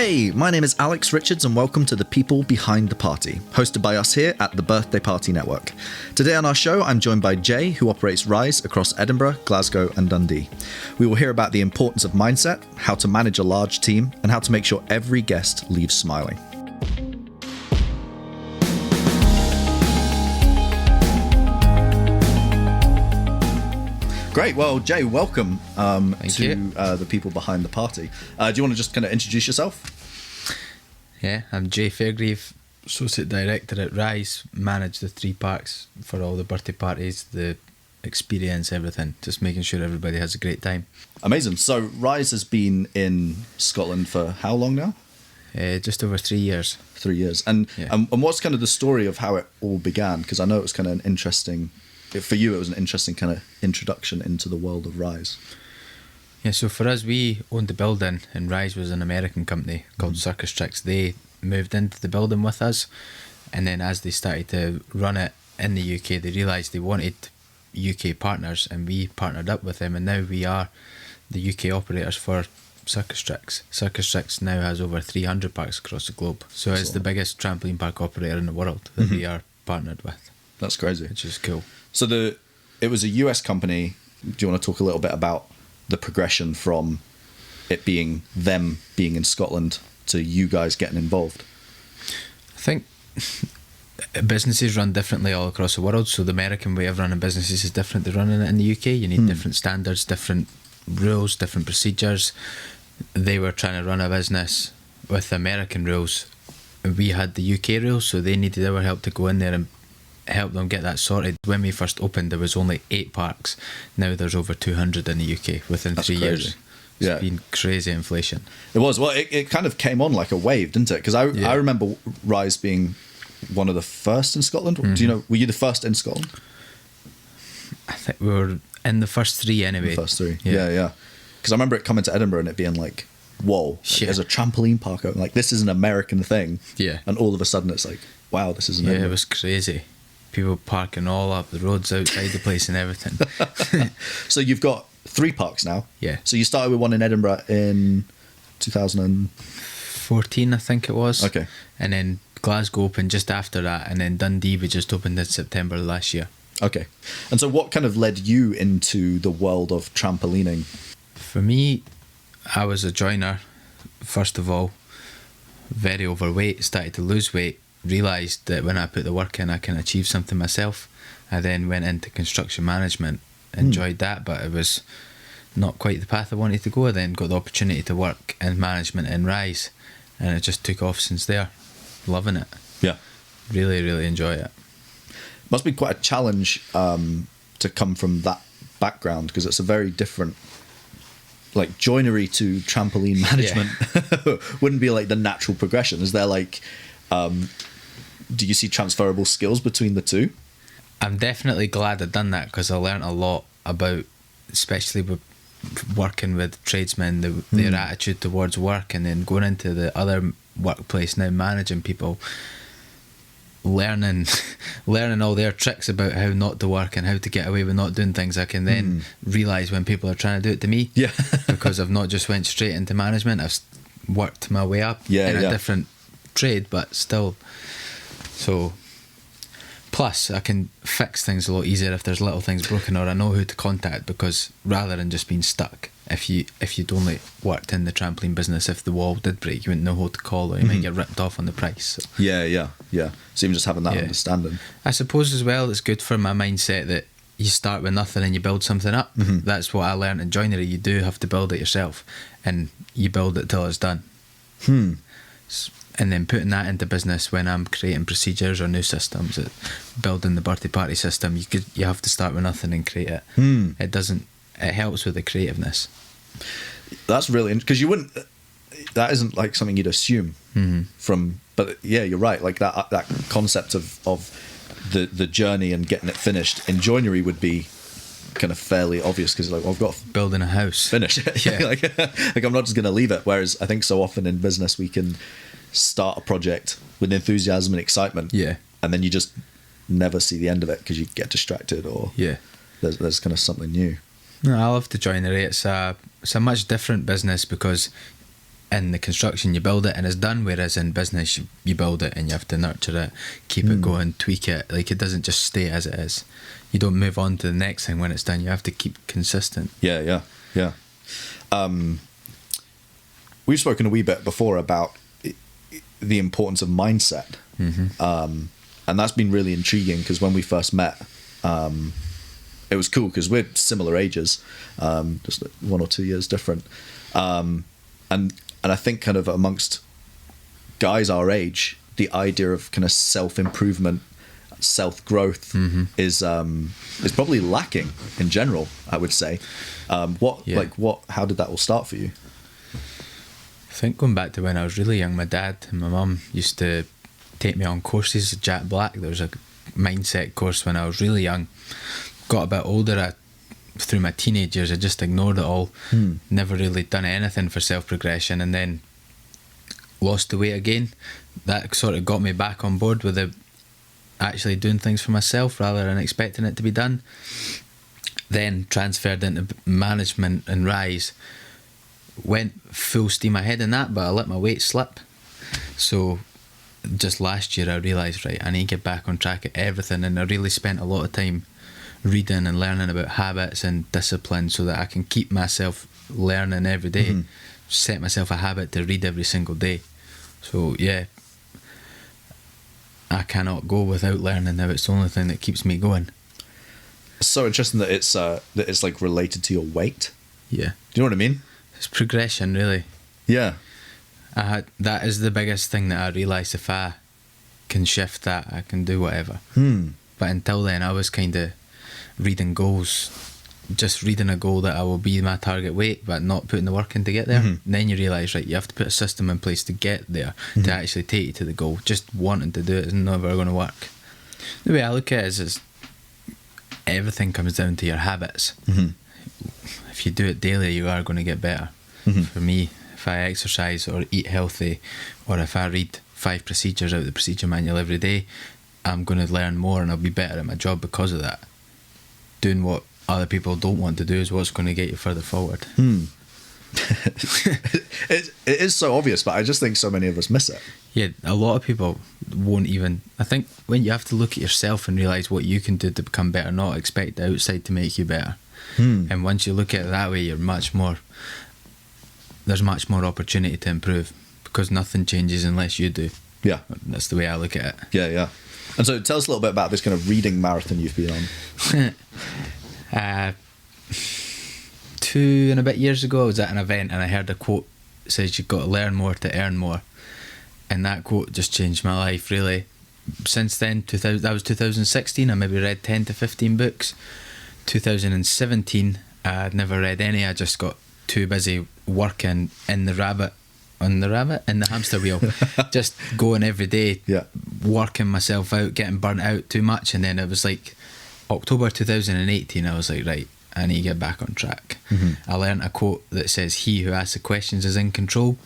Hey, my name is Alex Richards and welcome to The People Behind the Party, hosted by us here at the Birthday Party Network. Today on our show, I'm joined by Jay, who operates Ryze across Edinburgh, Glasgow and Dundee. We will hear about the importance of mindset, how to manage a large team, and how to make sure every guest leaves smiling. Great. Well, Jay, welcome to The People Behind the Party. Do you want to just kind of introduce yourself? Yeah, I'm Jay Fairgrieve, Associate Director at Ryze, manage the 3 parks for all the birthday parties, the experience, everything, just making sure everybody has a great time. Amazing. So Ryze has been in Scotland for how long now? Just over 3 years. 3 years. And what's kind of the story of how it all began? Because I know it was kind of an interesting... For you, it was an interesting kind of introduction into the world of Ryze. Yeah, so for us, we owned the building, and Ryze was an American company called Circus Tricks. They moved into the building with us, and then as they started to run it in the UK, they realised they wanted UK partners, and we partnered up with them, and now we are the UK operators for Circus Tricks. Circus Tricks now has over 300 parks across the globe, so it's the biggest trampoline park operator in the world that we are partnered with. That's crazy. Which is cool. So it was a US company. Do you want to talk a little bit about the progression from it being them being in Scotland to you guys getting involved? I think businesses run differently all across the world. So the American way of running businesses is different to running it in the UK. You need different standards, different rules, different procedures. They were trying to run a business with American rules. We had the UK rules, so they needed our help to go in there and help them get that sorted. When we first opened, there was only 8 parks. Now there's over 200 in the UK within That's 3 crazy. years. It's been crazy inflation. It was. Well, it kind of came on like a wave, didn't it? Because I remember Ryze being one of the first in Scotland. Do you know, were you the first in Scotland? I think we were in the first 3 anyway. The first 3. Yeah. Because I remember it coming to Edinburgh and it being like, whoa, like, there's a trampoline park open. Like, this is an American thing. Yeah. And all of a sudden it's like, wow, this is an Edinburgh. It was crazy. People parking all up the roads outside the place and everything. So you've got 3 parks now. Yeah. So you started with one in Edinburgh in 2014, I think it was. Okay. And then Glasgow opened just after that, and then Dundee we just opened in September last year. Okay. And so what kind of led you into the world of trampolining? For me, I was a joiner, first of all, very overweight, started to lose weight. Realised that when I put the work in, I can achieve something myself. I then went into construction management, enjoyed that, but it was not quite the path I wanted to go. I then got the opportunity to work in management in Ryze, and it just took off since there. Loving it. Yeah. Really, really enjoy it. Must be quite a challenge to come from that background, because it's a very different, like, joinery to trampoline management. Wouldn't be like the natural progression. Is there like... do you see transferable skills between the two? I'm definitely glad I've done that, because I learnt a lot about, especially with working with tradesmen, their attitude towards work, and then going into the other workplace now, managing people, learning all their tricks about how not to work and how to get away with not doing things. I can then realise when people are trying to do it to me, because I've not just went straight into management. I've worked my way up in a different trade, but still. So plus I can fix things a lot easier if there's little things broken, or I know who to contact, because rather than just being stuck, if you'd only worked in the trampoline business, if the wall did break, you wouldn't know who to call, or you might get ripped off on the price. So. Yeah. So even just having that understanding, I suppose as well, it's good for my mindset that you start with nothing and you build something up. That's what I learned in joinery. You do have to build it yourself, and you build it till it's done. And then putting that into business when I'm creating procedures or new systems, building the birthday party system, you have to start with nothing and create it. It helps with the creativeness. That's really, because you wouldn't, that isn't like something you'd assume from, but yeah, you're right. Like that concept of the journey and getting it finished in joinery would be kind of fairly obvious, because like, well, I've got building a house, finish it. like I'm not just going to leave it. Whereas I think so often in business we can start a project with enthusiasm and excitement, and then you just never see the end of it because you get distracted, or there's kind of something new. No, I love the joinery. It's a much different business, because in the construction you build it and it's done, whereas in business you build it and you have to nurture it, keep it going, tweak it. Like, it doesn't just stay as it is. You don't move on to the next thing when it's done. You have to keep consistent. Yeah. We've spoken a wee bit before about the importance of mindset. And that's been really intriguing, because when we first met, it was cool because we're similar ages, just 1 or 2 years different. And I think kind of amongst guys our age, the idea of kind of self-improvement, self-growth is probably lacking in general, I would say. How did that all start for you? I think going back to when I was really young, my dad and my mum used to take me on courses with Jack Black. There was a mindset course when I was really young. Got a bit older, through my teenage years, I just ignored it all. Never really done anything for self-progression, and then lost the weight again. That sort of got me back on board with actually doing things for myself rather than expecting it to be done. Then transferred into management and Ryze. Went full steam ahead in that, but I let my weight slip. So just last year I realised, right, I need to get back on track at everything, and I really spent a lot of time reading and learning about habits and discipline so that I can keep myself learning every day. Set myself a habit to read every single day. So yeah, I cannot go without learning now. It's the only thing that keeps me going. It's so interesting that it's like related to your weight. Yeah. Do you know what I mean? It's progression, really. Yeah. That is the biggest thing that I realised. If I can shift that, I can do whatever. But until then, I was kind of reading goals, just reading a goal that I will be my target weight, but not putting the work in to get there. And then you realise, right, you have to put a system in place to get there, to actually take you to the goal. Just wanting to do it is never going to work. The way I look at it is everything comes down to your habits. If you do it daily, you are going to get better. For me, if I exercise or eat healthy, or if I read 5 procedures out of the procedure manual every day, I'm going to learn more and I'll be better at my job because of that. Doing what other people don't want to do is what's going to get you further forward. It is so obvious, but I just think so many of us miss it. Yeah, a lot of people won't even. I think when you have to look at yourself and realise what you can do to become better, not expect the outside to make you better. And once you look at it that way, there's much more opportunity to improve, because nothing changes unless you do. Yeah. That's the way I look at it. Yeah. And so tell us a little bit about this kind of reading marathon you've been on. 2 and a bit years ago, I was at an event and I heard a quote that says you've got to learn more to earn more. And that quote just changed my life, really. Since then, that was 2016, I maybe read 10 to 15 books. 2017, I had never read any. I just got too busy working in the hamster wheel. Just going every day, working myself out, getting burnt out too much. And then it was like October 2018, I was like, right, I need to get back on track. I learned a quote that says, "He who asks the questions is in control."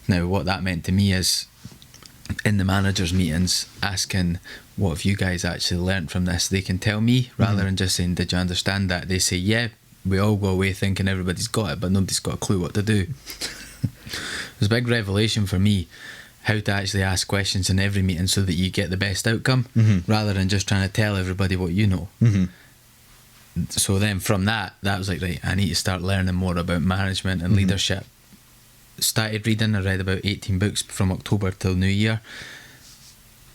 Now, what that meant to me is, in the managers' meetings, asking, what have you guys actually learnt from this? They can tell me, rather than just saying, did you understand that? They say, yeah, we all go away thinking everybody's got it, but nobody's got a clue what to do. It was a big revelation for me, how to actually ask questions in every meeting so that you get the best outcome, rather than just trying to tell everybody what you know. So then from that was like, right, I need to start learning more about management and leadership. Started reading. I read about 18 books from October till New Year.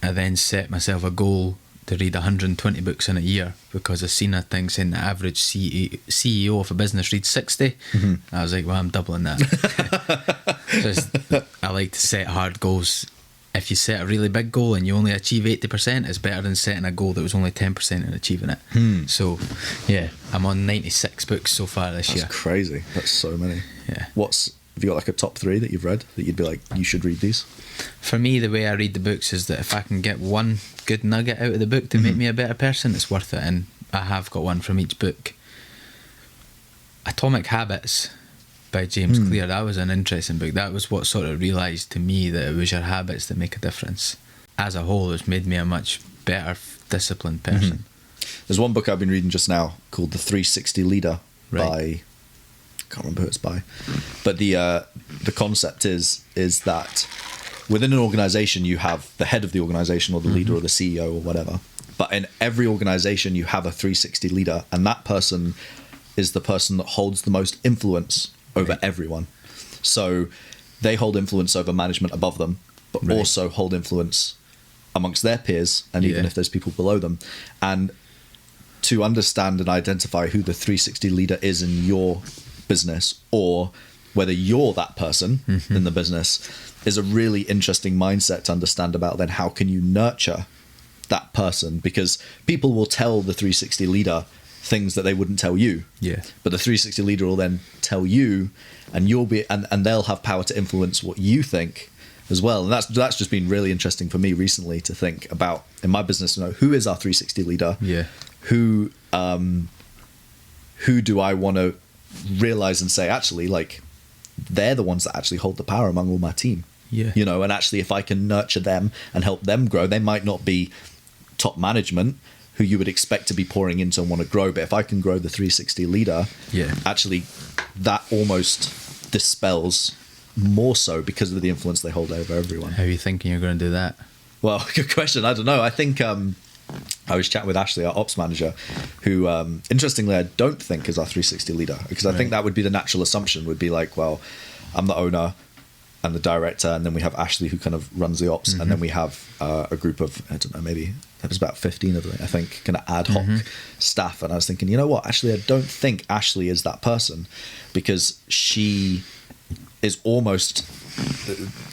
I then set myself a goal to read 120 books in a year, because I've seen a thing saying the average CEO of a business reads 60. I was like, well, I'm doubling that. I like to set hard goals. If you set a really big goal and you only achieve 80%, it's better than setting a goal that was only 10% and achieving it. So yeah, I'm on 96 books so far this year. That's crazy. That's so many. Yeah. Have you got like a top 3 that you've read that you'd be like, you should read these? For me, the way I read the books is that if I can get one good nugget out of the book to make me a better person, it's worth it. And I have got one from each book. Atomic Habits by James Clear, that was an interesting book. That was what sort of realised to me that it was your habits that make a difference. As a whole, it's made me a much better, disciplined person. There's one book I've been reading just now called The 360 Leader by can't remember who it's by, but the concept is that within an organization you have the head of the organization or the leader or the CEO or whatever, but in every organization you have a 360 leader, and that person is the person that holds the most influence over everyone. So they hold influence over management above them, but also hold influence amongst their peers, and even if there's people below them. And to understand and identify who the 360 leader is in your business, or whether you're that person in the business, is a really interesting mindset to understand about. Then how can you nurture that person? Because people will tell the 360 leader things that they wouldn't tell you, but the 360 leader will then tell you, and you'll be and they'll have power to influence what you think as well. And that's just been really interesting for me recently to think about in my business. You know, who is our 360 leader? Who do I want to realize and say, actually, like, they're the ones that actually hold the power among all my team. You know, and actually if I can nurture them and help them grow, they might not be top management who you would expect to be pouring into and want to grow, but if I can grow the 360 leader, actually that almost dispels more so because of the influence they hold over everyone. How are you thinking you're going to do that? Well, good question. I don't know. I think I was chatting with Ashley, our ops manager, who interestingly I don't think is our 360 leader, because I think that would be the natural assumption, would be like, well, I'm the owner and the director, and then we have Ashley who kind of runs the ops, and then we have a group of, I don't know, maybe there's about 15 of them, I think, kind of ad hoc staff. And I was thinking, you know what, actually I don't think Ashley is that person, because she is almost,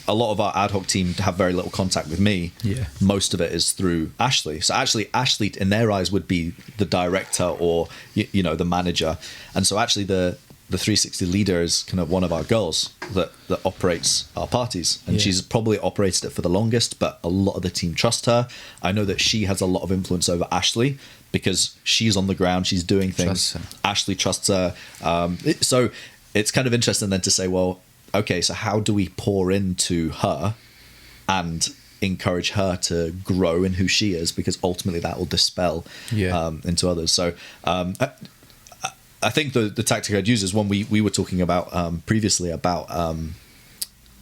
a lot of our ad hoc team have very little contact with me. Most of it is through Ashley. So actually Ashley in their eyes would be the director, or you know, the manager. And so actually the 360 leader is kind of one of our girls that operates our parties, and she's probably operated it for the longest, but a lot of the team trust her. I know that she has a lot of influence over Ashley because she's on the ground, she's doing things. Ashley trusts her. So it's kind of interesting then to say, well, okay, so how do we pour into her and encourage her to grow in who she is, because ultimately that will dispel into others. So I think the tactic I'd use is one we were talking about previously, about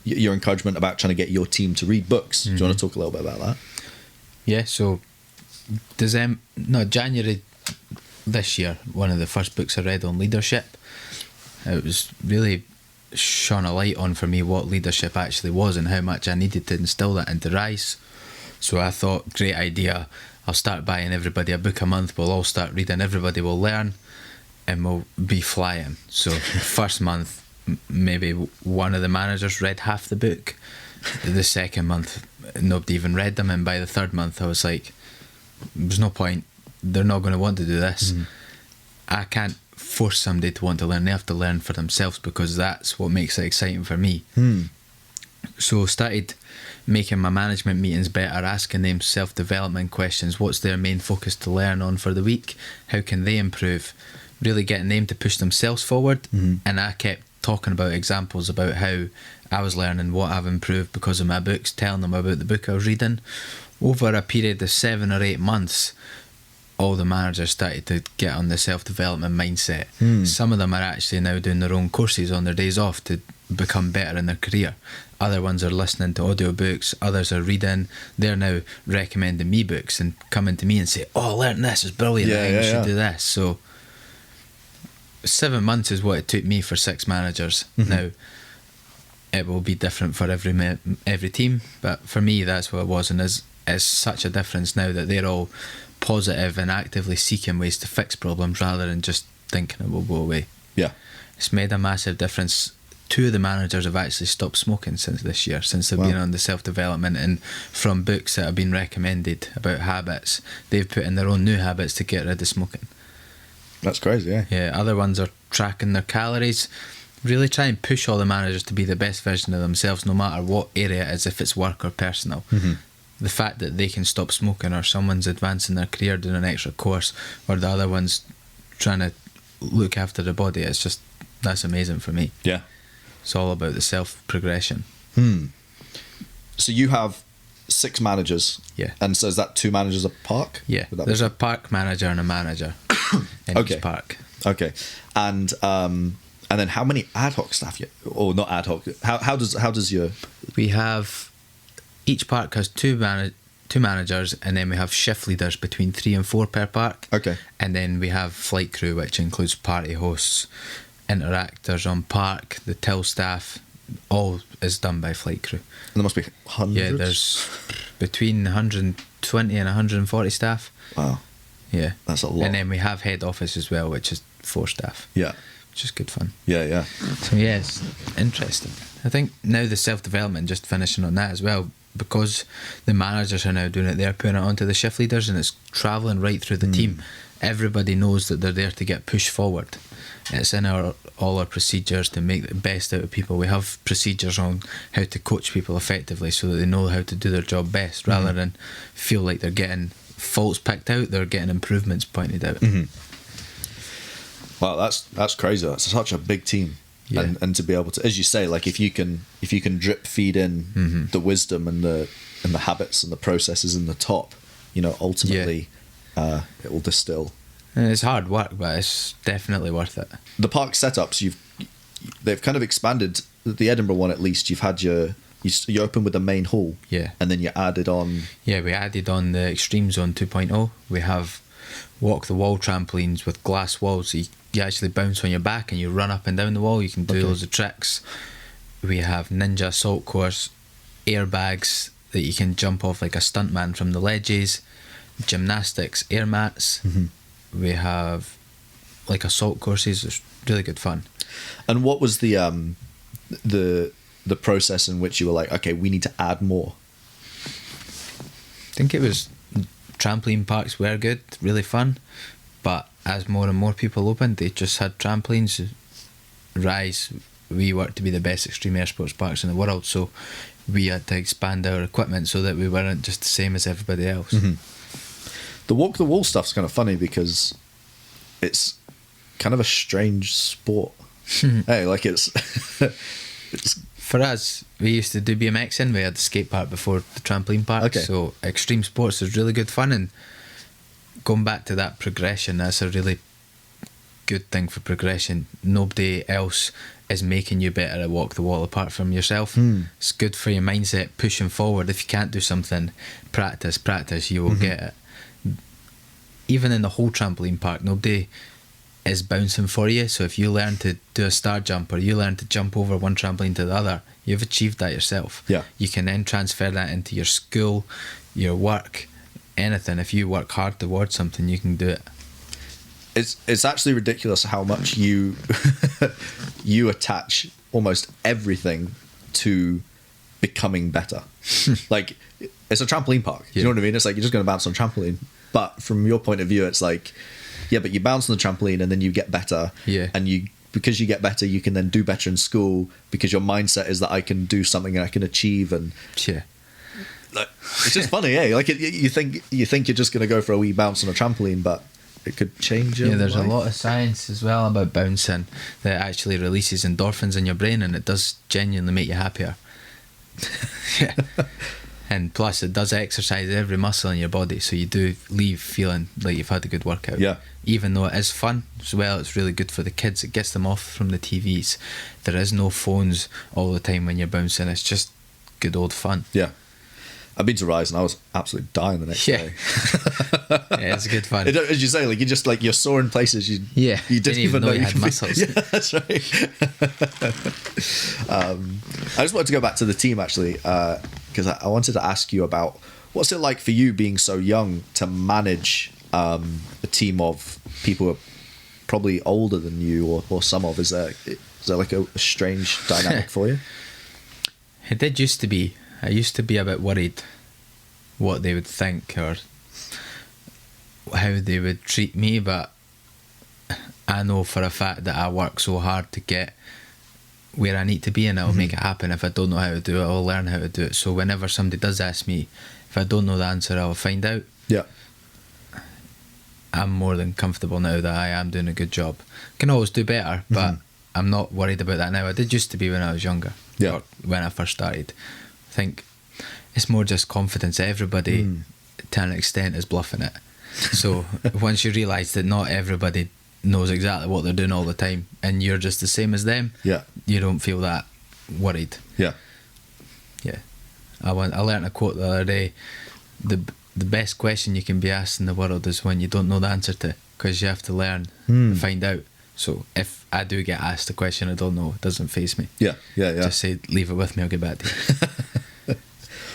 your encouragement about trying to get your team to read books. Do you want to talk a little bit about that? Yeah, so January this year, one of the first books I read on leadership, it was really shone a light on for me what leadership actually was and how much I needed to instill that into Ryze. So I thought, great idea, I'll start buying everybody a book a month, we'll all start reading, everybody will learn, and we'll be flying. So first month, maybe one of the managers read half the book. The second month, nobody even read them, and by the third month I was like, there's no point, they're not going to want to do this. I can't force somebody to want to learn, they have to learn for themselves, because that's what makes it exciting for me. So started making my management meetings better, asking them self-development questions. What's their main focus to learn on for the week? How can they improve? Really getting them to push themselves forward. And I kept talking about examples about how I was learning, what I've improved because of my books, telling them about the book I was reading. Over a period of 7 or 8 months, all the managers started to get on the self-development mindset. Some of them are actually now doing their own courses on their days off to become better in their career. Other ones are listening to audiobooks, others are reading. They're now recommending me books and coming to me and say, oh, I learned this, it's brilliant, I think we should do this. So 7 months is what it took me for 6 managers. Now it will be different for every team, but for me that's what it was, and is such a difference now that they're all positive and actively seeking ways to fix problems rather than just thinking it will go away. It's made a massive difference. 2 of the managers have actually stopped smoking since this year, since they've been on the self-development, and from books that have been recommended about habits, they've put in their own new habits to get rid of smoking. That's crazy. Other ones are tracking their calories, really try and push all the managers to be the best version of themselves, no matter what area it is, if it's work or personal. The fact that they can stop smoking, or someone's advancing their career doing an extra course, or the other one's trying to look after their body, it's just, that's amazing for me. It's all about the self-progression. So you have 6 managers. And so is that 2 managers a park? There's a park manager and a manager in each park. And And then how many ad hoc staff or not ad hoc? How does your... We have, each park has two managers, and then we have shift leaders between 3 and 4 per park. Okay. And then we have flight crew, which includes party hosts, interactors on park, the till staff. All is done by flight crew. And there must be hundreds. Yeah, there's between 120 and 140 staff. Wow. Yeah. That's a lot. And then we have head office as well, which is 4 staff. Yeah. Which is good fun. Yeah. So yeah, it's interesting. I think now the self-development, just finishing on that as well, because the managers are now doing it, they're putting it onto the shift leaders, and it's travelling right through the team. Everybody knows that they're there to get pushed forward. It's in all our procedures to make the best out of people. We have procedures on how to coach people effectively so that they know how to do their job best, rather than feel like they're getting faults picked out, they're getting improvements pointed out. Wow, that's crazy. That's such a big team. Yeah. And to be able to, as you say, like if you can drip feed in the wisdom and the habits and the processes in the top, ultimately it will distill. And it's hard work, but it's definitely worth it. The park setups, they've kind of expanded. The Edinburgh one, at least, you've had you open with the main hall, and then you added on. Yeah, we added on the Extreme Zone 2.0. We have walk the wall trampolines with glass walls. So you actually bounce on your back and you run up and down the wall. You can do loads of tricks. We have ninja assault course, airbags that you can jump off like a stuntman from the ledges, gymnastics, air mats. We have like assault courses. It's really good fun. And what was the process in which you were like, okay, we need to add more? I think it was trampoline parks were good, really fun, but as more and more people opened, they just had trampolines. Ryze, we worked to be the best extreme air sports parks in the world, so we had to expand our equipment so that we weren't just the same as everybody else. The walk the wall stuff's kind of funny because it's kind of a strange sport. Hey, like it's for us, we used to do BMXing. We had the skate park before the trampoline park. Okay. So extreme sports is really good fun, and going back to that progression, that's a really good thing for progression. Nobody else is making you better at walk the wall apart from yourself. It's good for your mindset pushing forward. If you can't do something, practice, you will get it. Even in the whole trampoline park, nobody is bouncing for you. So if you learn to do a star jump, or you learn to jump over one trampoline to the other, you've achieved that yourself. Yeah. You can then transfer that into your school, your work, anything. If you work hard towards something, you can do it. It's actually ridiculous how much you you attach almost everything to becoming better. Like, it's a trampoline park. You know what I mean? It's like you're just going to bounce on a trampoline. But from your point of view, it's like, yeah, but you bounce on the trampoline and then you get better. Yeah. And because you get better, you can then do better in school because your mindset is that I can do something and I can achieve. And Yeah. like, it's just funny, eh? Like you think you're just going to go for a wee bounce on a trampoline, but it could change your There's life. a lot of science as well about bouncing that actually releases endorphins in your brain, and it does genuinely make you happier. Yeah. And plus, it does exercise every muscle in your body, so you do leave feeling like you've had a good workout. Yeah. Even though it is fun as well, it's really good for the kids. It gets them off from the TVs. There is no phones all the time when you're bouncing. It's just good old fun. Yeah. I've been to Ryze and I was absolutely dying the next day. Yeah, it's good fun. As you say, like you're sore in places you didn't even know you had could be- muscles. Yeah, that's right. I just wanted to go back to the team actually, because I wanted to ask you about what's it like for you being so young to manage a team of people who are probably older than you or some of. Is there like a strange dynamic for you? It did used to be. I used to be a bit worried what they would think or how they would treat me, but I know for a fact that I work so hard to get where I need to be, and I'll make it happen. If I don't know how to do it, I'll learn how to do it. So whenever somebody does ask me, if I don't know the answer, I'll find out. Yeah. I'm more than comfortable now that I am doing a good job. Can always do better, but I'm not worried about that now. I did used to be when I was younger, or when I first started. I think it's more just confidence. Everybody, to an extent, is bluffing it. So once you realise that not everybody knows exactly what they're doing all the time, and you're just the same as them, you don't feel that worried. Yeah. I learnt a quote the other day. The best question you can be asked in the world is when you don't know the answer to, because you have to learn and find out. So if I do get asked a question I don't know, it doesn't faze me. Just say, leave it with me, I'll get back to you.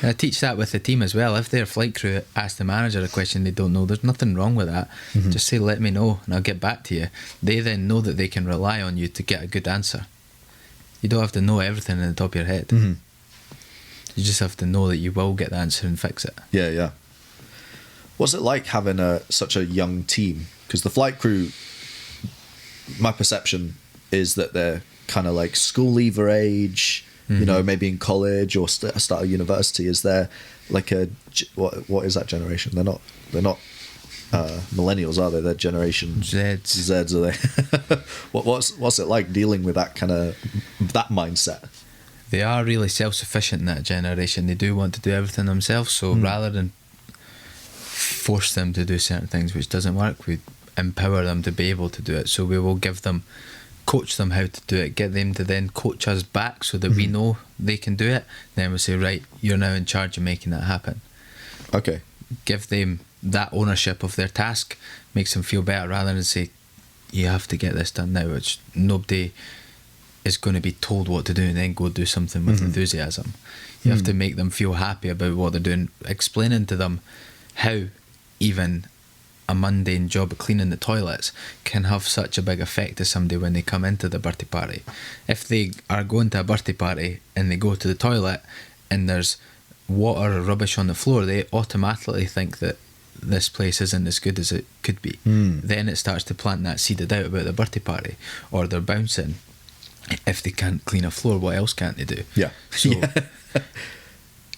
I teach that with the team as well. If their flight crew ask the manager a question they don't know, there's nothing wrong with that. Just say, let me know and I'll get back to you. They then know that they can rely on you to get a good answer. You don't have to know everything in the top of your head. You just have to know that you will get the answer and fix it. Yeah. What's it like having such a young team? Because the flight crew, my perception is that they're kind of like school leaver age, you know, maybe in college or start of university. Is there like what is that generation? They're not millennials, are they? They're generation Zs, are they? What's it like dealing with that that mindset? They are really self-sufficient in that generation. They do want to do everything themselves, so rather than force them to do certain things which doesn't work, we empower them to be able to do it. So we will coach them how to do it, get them to then coach us back so that we know they can do it. Then we'll say, right, you're now in charge of making that happen. Okay. Give them that ownership of their task, makes them feel better, rather than say, you have to get this done now, which nobody is going to be told what to do and then go do something with enthusiasm. You have to make them feel happy about what they're doing, explaining to them how even a mundane job of cleaning the toilets can have such a big effect to somebody when they come into the birthday party. If they are going to a birthday party and they go to the toilet and there's water or rubbish on the floor, they automatically think that this place isn't as good as it could be. Then it starts to plant that seed of doubt about the birthday party, or they're bouncing. If they can't clean a floor, what else can't they do? So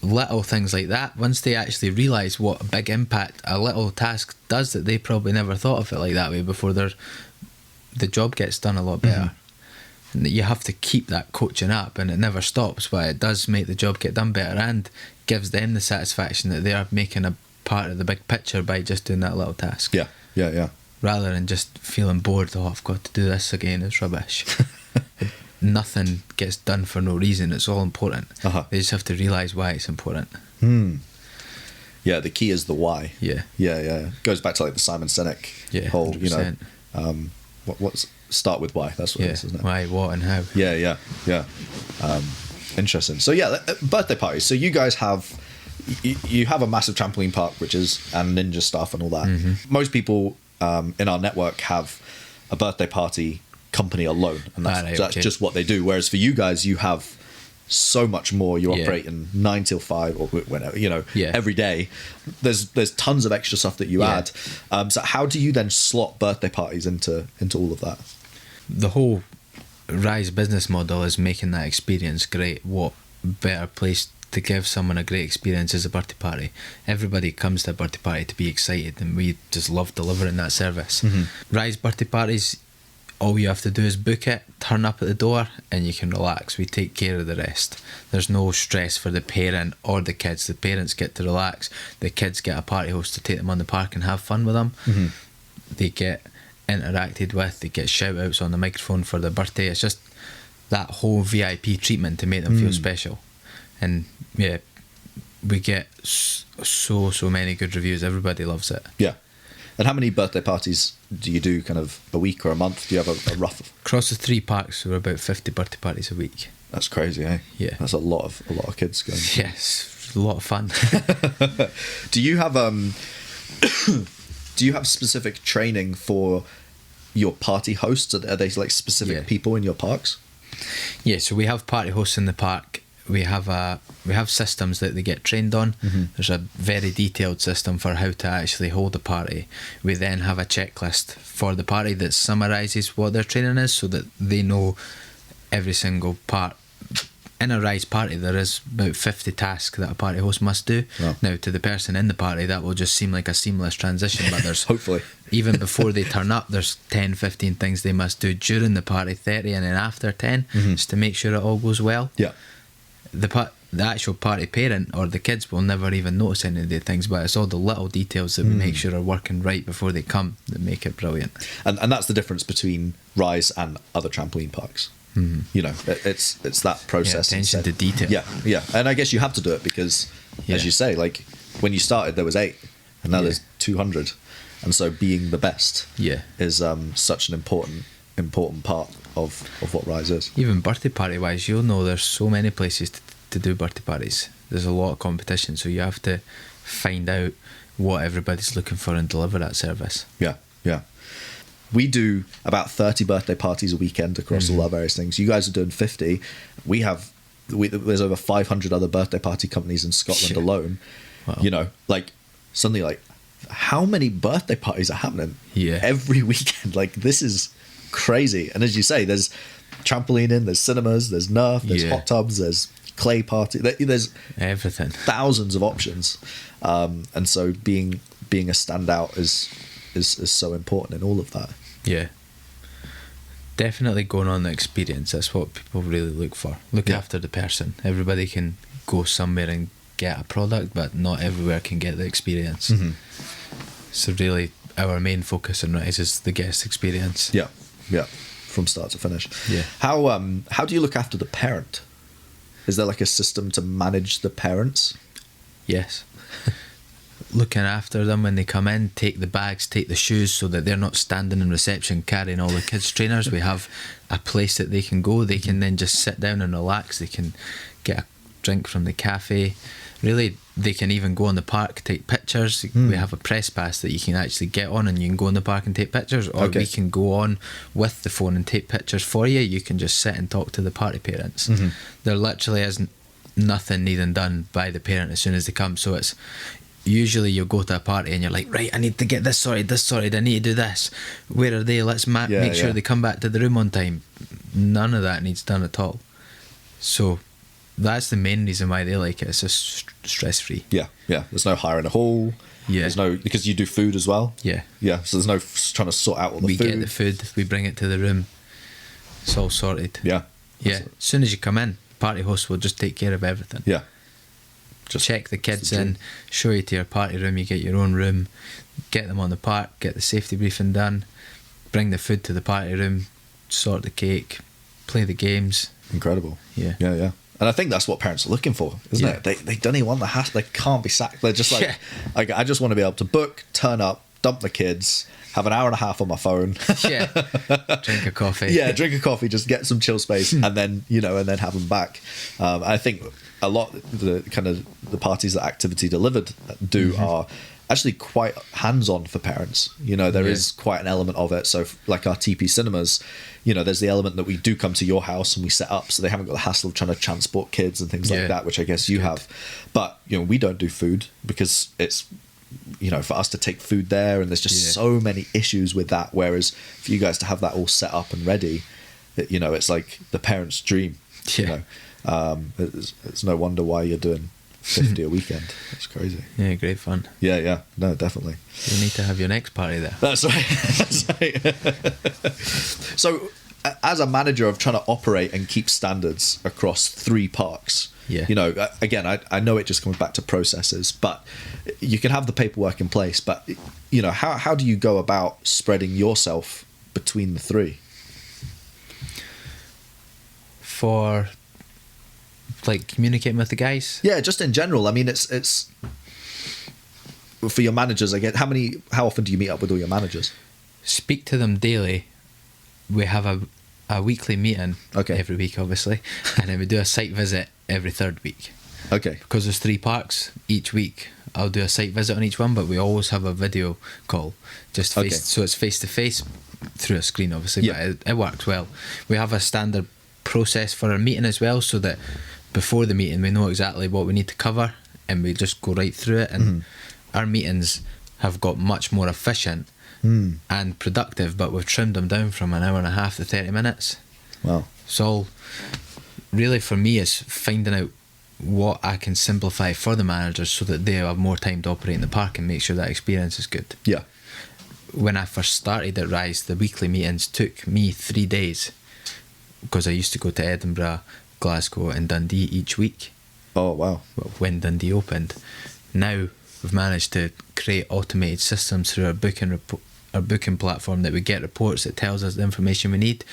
little things like that, once they actually realise what a big impact a little task does, that they probably never thought of it like that way before, the job gets done a lot better. And you have to keep that coaching up, and it never stops, but it does make the job get done better and gives them the satisfaction that they are making a part of the big picture by just doing that little task. Yeah. Rather than just feeling bored, I've got to do this again, it's rubbish. Nothing gets done for no reason, it's all important. They just have to realise why it's important. Yeah, the key is the why. Yeah. Goes back to like the Simon Sinek whole, 100%. You know, what's start with why. That's what it is, isn't it? Why, what, and how. Yeah. Interesting. So birthday parties. So you guys have you have a massive trampoline park, which is and ninja stuff and all that. Most people in our network have a birthday party company alone, and that's just what they do. Whereas for you guys, you have so much more. You're operating 9 till 5 or whenever, you know, every day. There's tons of extra stuff that you add. So how do you then slot birthday parties into all of that? The whole Ryze business model is making that experience great. What better place to give someone a great experience is a birthday party. Everybody comes to a birthday party to be excited, and we just love delivering that service. Ryze birthday parties, all you have to do is book it, turn up at the door, and you can relax. We take care of the rest. There's no stress for the parent or the kids. The parents get to relax. The kids get a party host to take them on the park and have fun with them. They get interacted with. They get shout outs on the microphone for their birthday. It's just that whole VIP treatment to make them feel special. And we get so many good reviews. Everybody loves it. And how many birthday parties do you do, kind of a week or a month? Do you have a rough? Across the 3 parks, we're about 50 birthday parties a week. That's crazy, eh? Yeah. That's a lot of kids going. Yes, a lot of fun. Do you have specific training for your party hosts? Are they like specific people in your parks? Yeah, so we have party hosts in the park. We have systems that they get trained on. There's a very detailed system for how to actually hold a party. We then have a checklist for the party that summarises what their training is, so that they know every single part. In a Ryze party, there is about 50 tasks that a party host must do. Wow. Now, to the person in the party, that will just seem like a seamless transition, but there's hopefully, even before they turn up, there's 10, 15 things they must do during the party, 30, and then after 10, just to make sure it all goes well. Yeah. the actual party parent or the kids will never even notice any of the things, but it's all the little details that we make sure are working right before they come that make it brilliant. And that's the difference between Ryze and other trampoline parks. You know, it's that process. Attention to detail. Yeah. And I guess you have to do it because, as you say, like when you started there was 8 and now there's 200. And so being the best is such an important part of what Ryze is. Even birthday party wise, you'll know there's so many places to do birthday parties. There's a lot of competition, so you have to find out what everybody's looking for and deliver that service. Yeah. We do about 30 birthday parties a weekend across all our various things. You guys are doing 50. There's over 500 other birthday party companies in Scotland alone. Wow. You know, like suddenly, like how many birthday parties are happening every weekend? Like this is crazy. And as you say, there's trampolining, there's cinemas, there's Nerf, there's hot tubs, there's clay party, there's everything, thousands of options. And so being a standout is so important in all of that. Yeah, definitely going on the experience. That's what people really look for. Look after the person. Everybody can go somewhere and get a product, but not everywhere can get the experience. So really our main focus on Ryze is the guest experience. Yeah, from start to finish. Yeah. How do you look after the parent? Is there like a system to manage the parents? Yes. Looking after them when they come in, take the bags, take the shoes, so that they're not standing in reception carrying all the kids' trainers. We have a place that they can go. They can then just sit down and relax. They can get a drink from the cafe. Really, they can even go in the park, take pictures. We have a press pass that you can actually get on, and you can go in the park and take pictures, or we can go on with the phone and take pictures for you. You can just sit and talk to the party parents. There literally isn't nothing needing done by the parent as soon as they come. So it's usually you'll go to a party and you're like, right, I need to get this sorted, I need to do this. Where are they? Let's make sure they come back to the room on time. None of that needs done at all. So that's the main reason why they like it. It's just stress free. Yeah. There's no hiring a hall. There's no, because you do food as well. So there's no trying to sort out all the food. We get the food, we bring it to the room. It's all sorted. As soon as you come in, party host will just take care of everything. Just check the kids in, show you to your party room. You get your own room, get them on the park, get the safety briefing done, bring the food to the party room, sort the cake, play the games. Incredible. Yeah. And I think that's what parents are looking for, isn't it? They don't even want the hassle. They can't be sacked. They're just like, I just want to be able to book, turn up, dump the kids, have an hour and a half on my phone. Drink a coffee. Drink a coffee, just get some chill space, and then have them back. I think a lot the parties that Activity Delivered do are actually quite hands-on for parents. There is quite an element of it. So like our TP cinemas, there's the element that we do come to your house and we set up, so they haven't got the hassle of trying to transport kids and things like that, which I guess you have. But we don't do food because it's for us to take food there, and there's just so many issues with that, whereas for you guys to have that all set up and ready, it's like the parent's dream. It's no wonder why you're doing 50 a weekend. It's crazy. Great fun. No, definitely. You need to have your next party there. That's right. So as a manager of trying to operate and keep standards across 3 parks, again, I know it just comes back to processes, but you can have the paperwork in place, but how do you go about spreading yourself between the 3? For like communicating with the guys? Just in general. I mean, it's for your managers. Again, how often do you meet up with all your managers? Speak to them daily. We have a weekly meeting every week, obviously, and then we do a site visit every 3rd week. Because there's 3 parks each week, I'll do a site visit on each one, but we always have a video call, just so it's face to face through a screen, obviously. But it works well. We have a standard process for our meeting as well, so that before the meeting we know exactly what we need to cover, and we just go right through it. And our meetings have got much more efficient and productive, but we've trimmed them down from an hour and a half to 30 minutes. Wow. So really for me is finding out what I can simplify for the managers so that they have more time to operate in the park and make sure that experience is good. When I first started at Ryze, the weekly meetings took me 3 days, because I used to go to Edinburgh, Glasgow and Dundee each week. Oh, wow. when Dundee opened. Now we've managed to create automated systems through our booking platform that we get reports that tells us the information we need.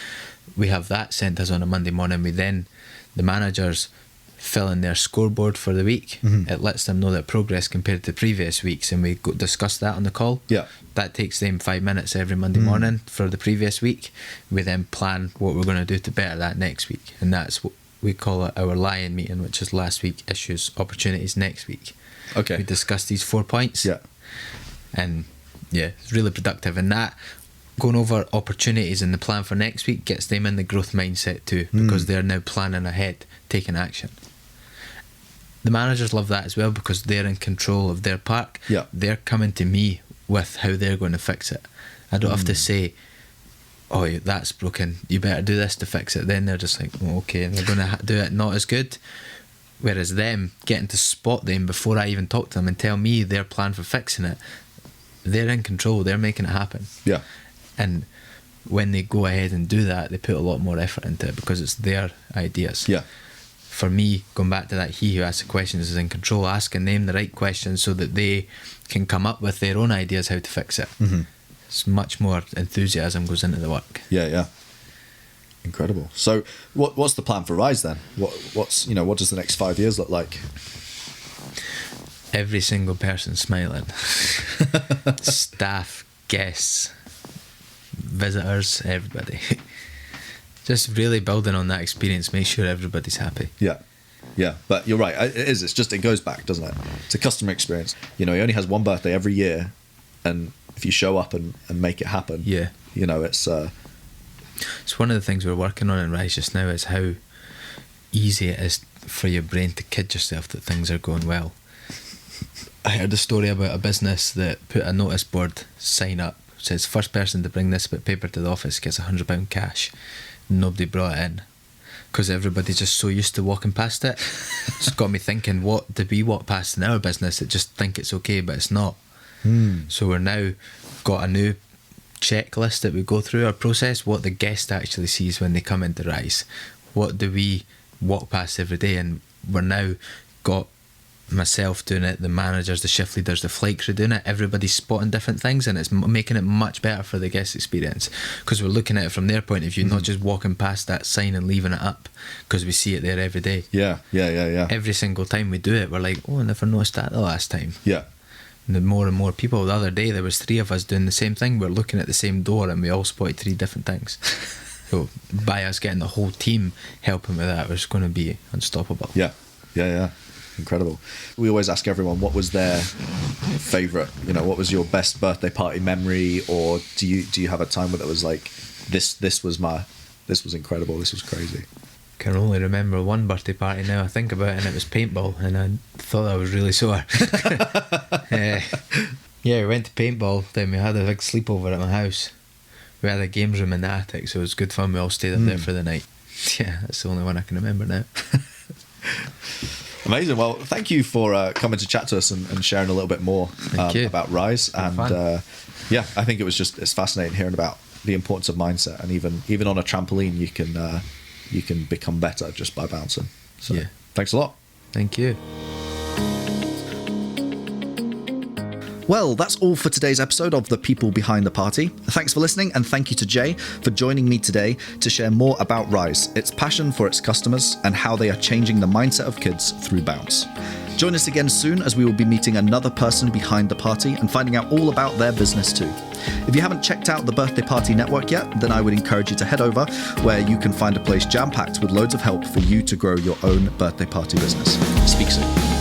We have that sent us on a Monday morning. The managers fill in their scoreboard for the week. It lets them know their progress compared to previous weeks, and we discuss that on the call. Yeah. That takes them 5 minutes every Monday morning for the previous week. We then plan what we're going to do to better that next week, and that's what we call it our lion meeting, which is last week, issues, opportunities next week. Okay. We discuss these 4 points. Yeah. And yeah, it's really productive. And that, going over opportunities and the plan for next week, gets them in the growth mindset too, because they're now planning ahead, taking action. The managers love that as well, because they're in control of their park. Yeah. They're coming to me with how they're going to fix it. I don't have to say, oh, that's broken, you better do this to fix it. Then they're just like, oh, okay, and they're going to do it not as good. Whereas them getting to spot them before I even talk to them and tell me their plan for fixing it, they're in control, they're making it happen. Yeah. And when they go ahead and do that, they put a lot more effort into it because it's their ideas. Yeah. For me, going back to that, he who asks the questions is in control, asking them the right questions so that they can come up with their own ideas how to fix it. It's much more enthusiasm goes into the work. Yeah. Incredible. So what's the plan for Ryze then? What does the next 5 years look like? Every single person smiling. Staff, guests, visitors, everybody. Just really building on that experience, make sure everybody's happy. Yeah, but you're right, it goes back, doesn't it, to customer experience. He only has one birthday every year, and if you show up and make it happen, it's one of the things we're working on in Ryze just now, is how easy it is for your brain to kid yourself that things are going well. I heard a story about a business that put a notice board sign up, says first person to bring this bit of paper to the office gets £100 cash. Nobody brought it in because everybody's just so used to walking past it. It's got me thinking, what do we walk past in our business that just think it's okay but it's not? So we're now got a new checklist that we go through our process, what the guest actually sees when they come into Ryze. What do we walk past every day? And we're now got myself doing it, the managers, the shift leaders, the flight crew doing it. Everybody's spotting different things, and it's making it much better for the guest experience because we're looking at it from their point of view, not just walking past that sign and leaving it up because we see it there every day. Yeah. Every single time we do it, we're like, oh, I never noticed that the last time. Yeah. And the more and more people, the other day there was 3 of us doing the same thing. We're looking at the same door and we all spotted 3 different things. So by us getting the whole team helping with that, it's going to be unstoppable. Yeah. Incredible. We always ask everyone, what was their favourite, what was your best birthday party memory, or do you have a time where it was like, this was incredible, this was crazy? Can only remember one birthday party now I think about it, and it was paintball, and I thought I was really sore. Yeah, we went to paintball, then we had a big sleepover at my house. We had a games room in the attic, so it was good fun. We all stayed up there for the night. Yeah, that's the only one I can remember now. Amazing. Well, thank you for coming to chat to us and sharing a little bit more about Ryze. And I think it's fascinating hearing about the importance of mindset, and even on a trampoline you can become better just by bouncing. So thanks a lot. Thank you. Well, that's all for today's episode of The People Behind the Party. Thanks for listening, and thank you to Jay for joining me today to share more about Ryze, its passion for its customers, and how they are changing the mindset of kids through bounce. Join us again soon, as we will be meeting another person behind the party and finding out all about their business too. If you haven't checked out the Birthday Party Network yet, then I would encourage you to head over, where you can find a place jam-packed with loads of help for you to grow your own birthday party business. Speak soon.